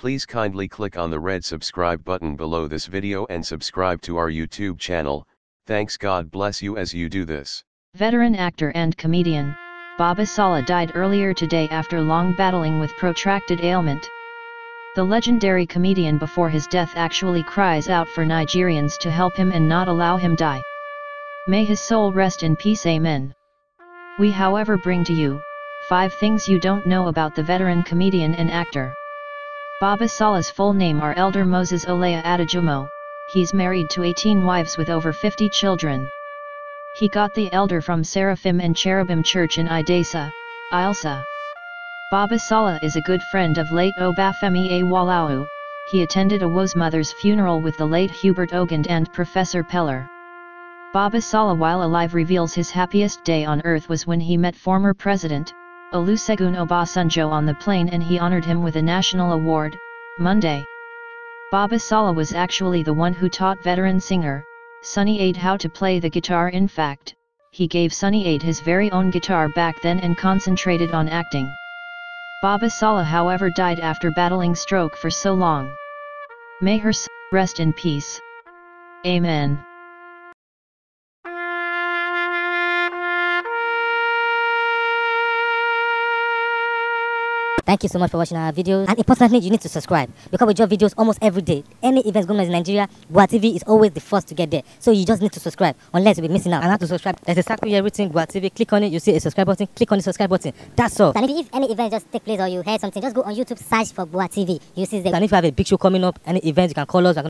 Please kindly click on the red subscribe button below this video and subscribe to our YouTube channel. Thanks, God bless you as you do this. Veteran actor and comedian, Baba Sala died earlier today after long battling with protracted ailment. The legendary comedian before his death actually cries out for Nigerians to help him and not allow him die. May his soul rest in peace, amen. We however bring to you 5 things you don't know about the veteran comedian and actor. Baba Sala's full name are Elder Moses Olaya Adejumo. He's married to 18 wives with over 50 children. He got the elder from Seraphim and Cherubim Church in Idesa, Ilsa. Baba Sala is a good friend of late Obafemi Awolowo. He attended Owo's mother's funeral with the late Hubert Ogund and Professor Peller. Baba Sala while alive reveals his happiest day on earth was when he met former President Olusegun Obasanjo on the plane and he honored him with a national award, Monday. Baba Sala was actually the one who taught veteran singer Sunny Ade how to play the guitar. In fact, he gave Sunny Ade his very own guitar back then and concentrated on acting. Baba Sala however died after battling stroke for so long. May her soul rest in peace. Amen. Thank you so much for watching our videos, and importantly you need to subscribe because we drop videos almost every day. Any events going on in Nigeria, Gua TV is always the first to get there, so you just need to subscribe unless you'll be missing out. And how to subscribe, there's a circle here written Gua TV. Click on it, you see a subscribe button, click on the subscribe button, that's all. And if any event just take place or you heard something, just go on YouTube, search for Gua TV, you see the. And if you have a big show coming up, any event, you can call us.